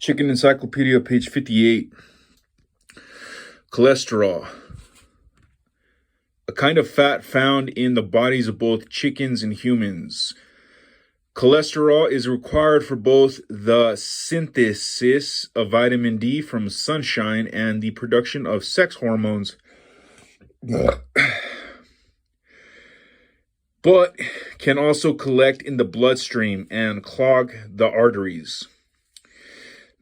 Chicken Encyclopedia, page 58. Cholesterol. A kind of fat found in the bodies of both chickens and humans. Cholesterol is required for both the synthesis of vitamin D from sunshine and the production of sex hormones. But can also collect in the bloodstream and clog the arteries.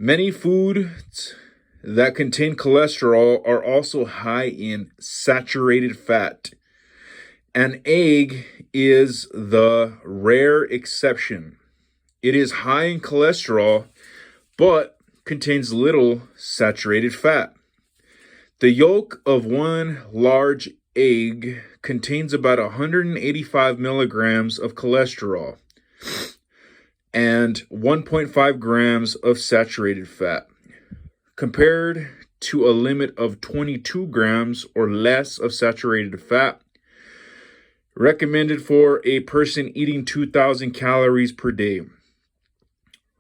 Many foods that contain cholesterol are also high in saturated fat. An egg is the rare exception. It is high in cholesterol, but contains little saturated fat. The yolk of one large egg contains about 185 milligrams of cholesterol and 1.5 grams of saturated fat, compared to a limit of 22 grams or less of saturated fat recommended for a person eating 2,000 calories per day.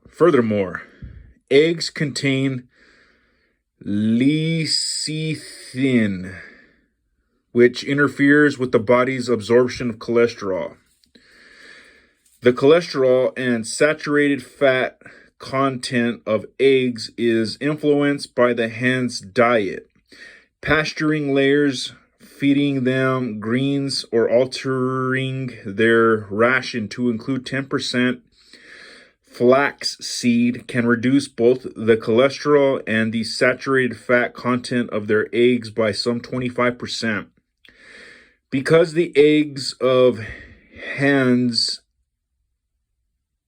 Furthermore, eggs contain lecithin, which interferes with the body's absorption of cholesterol. The cholesterol and saturated fat content of eggs is influenced by the hen's diet, pasturing layers, feeding them greens, or altering their ration to include 10% flax seed can reduce both the cholesterol and the saturated fat content of their eggs by some 25%. Because the eggs of hens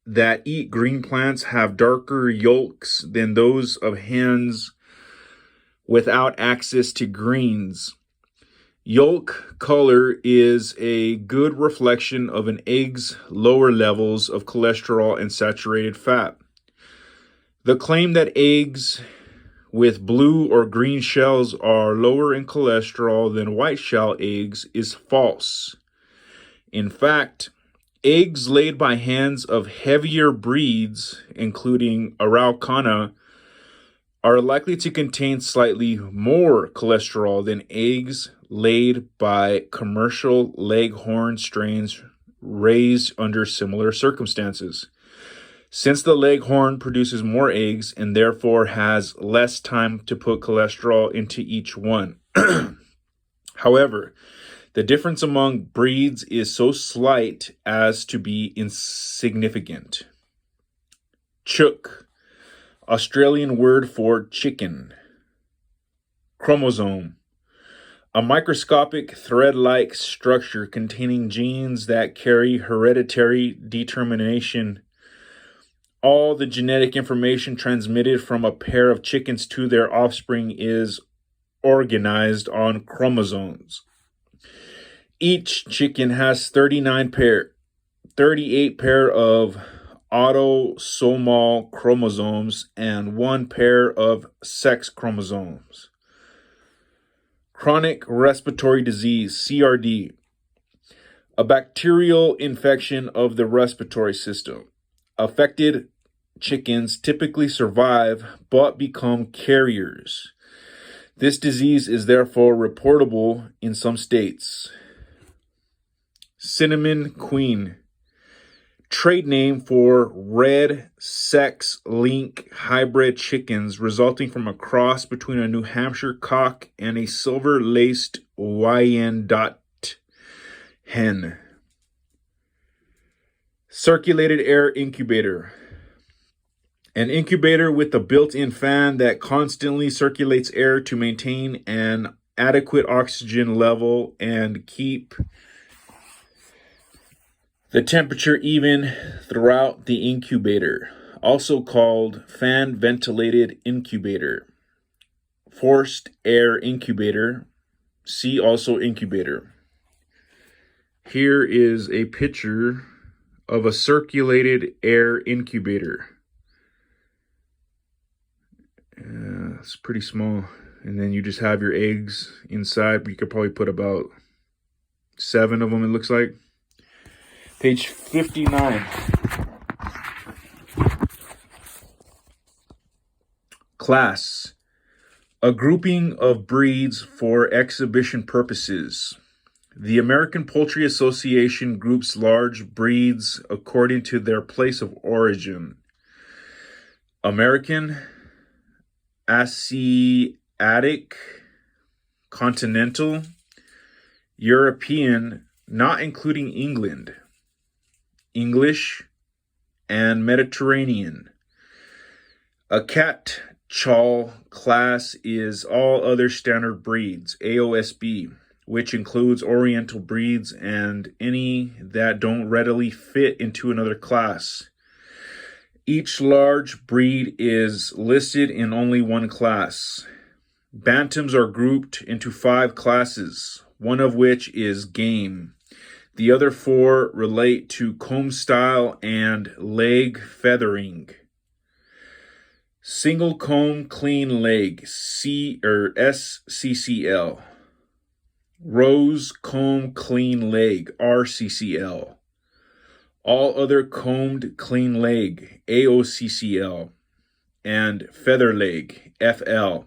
that eat green plants have darker yolks than those of hens without access to greens, yolk color is a good reflection of an egg's lower levels of cholesterol and saturated fat. The claim that eggs with blue or green shells are lower in cholesterol than white shell eggs is false. In fact, eggs laid by hens of heavier breeds, including Araucana, are likely to contain slightly more cholesterol than eggs laid by commercial Leghorn strains raised under similar circumstances. Since the Leghorn produces more eggs and therefore has less time to put cholesterol into each one. However, the difference among breeds is so slight as to be insignificant. Chook, Australian word for chicken. Chromosome, a microscopic thread-like structure containing genes that carry hereditary determination. All the genetic information transmitted from a pair of chickens to their offspring is organized on chromosomes. Each chicken has 38 pair of autosomal chromosomes and 1 pair of sex chromosomes. Chronic respiratory disease, CRD, a bacterial infection of the respiratory system. Affected chickens typically survive but become carriers. This disease is therefore reportable in some states. Cinnamon Queen, trade name for red sex-link hybrid chickens resulting from a cross between a New Hampshire cock and a silver-laced Wyandotte hen. Circulated Air Incubator, an incubator with a built-in fan that constantly circulates air to maintain an adequate oxygen level and keep the temperature even throughout the incubator, also called fan-ventilated incubator, forced air incubator, see also incubator. Here is a picture of a circulated air incubator. It's pretty small. And then you just have your eggs inside. You could probably put about 7 of them, it looks like. Page 59. Class: a grouping of breeds for exhibition purposes. The American Poultry Association groups large breeds according to their place of origin. American, Asiatic, Continental, European, not including England, English, and Mediterranean. A catch-all class is all other standard breeds, AOSB, which includes Oriental breeds and any that don't readily fit into another class. Each large breed is listed in only one class. Bantams are grouped into 5 classes, one of which is game. The other 4 relate to comb style and leg feathering. Single comb clean leg, SCCL. Rose comb clean leg, RCCL. All other combed clean leg, AOCCL. And feather leg, FL.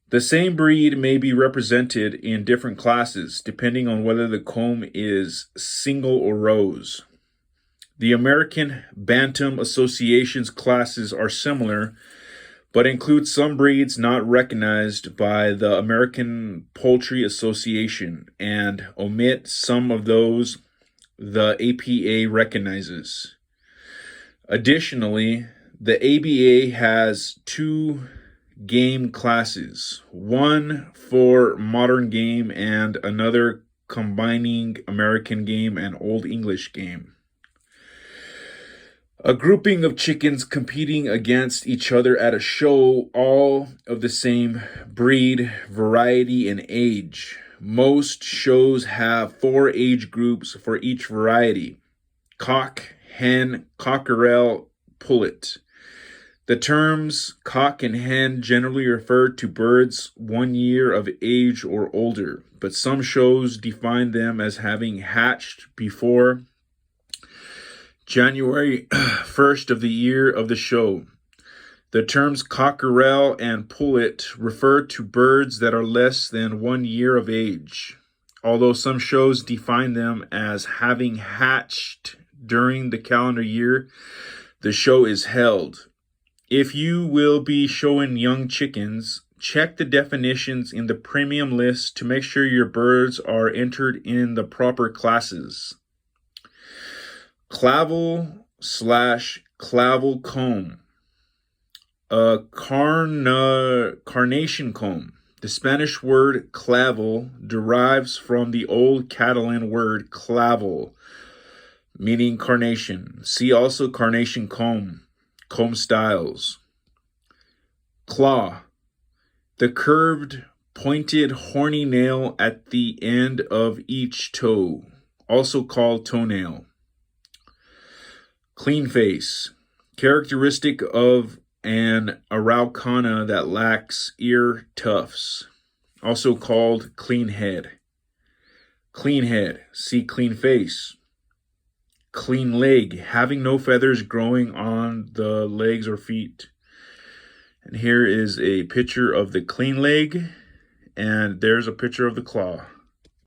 The same breed may be represented in different classes depending on whether the comb is single or rose. The American Bantam Association's classes are similar, but include some breeds not recognized by the American Poultry Association and omit some of those the APA recognizes. Additionally, the ABA has 2 game classes, one for modern game and another combining American game and Old English game. A grouping of chickens competing against each other at a show, all of the same breed, variety, and age. Most shows have 4 age groups for each variety: cock, hen, cockerel, pullet. The terms cock and hen generally refer to birds 1 year of age or older, but some shows define them as having hatched before January 1st of the year of the show. The terms cockerel and pullet refer to birds that are less than 1 year of age, although some shows define them as having hatched during the calendar year the show is held. If you will be showing young chickens, check the definitions in the premium list to make sure your birds are entered in the proper classes. Clavo/clavel comb. A carnation comb. The Spanish word clavel derives from the old Catalan word clavel, meaning carnation. See also carnation comb, comb styles. Claw. The curved, pointed, horny nail at the end of each toe, also called toenail. Clean face. Characteristic of an Araucana that lacks ear tufts, also called clean head. Clean head, see clean face. Clean leg, having no feathers growing on the legs or feet. And here is a picture of the clean leg, and there's a picture of the claw.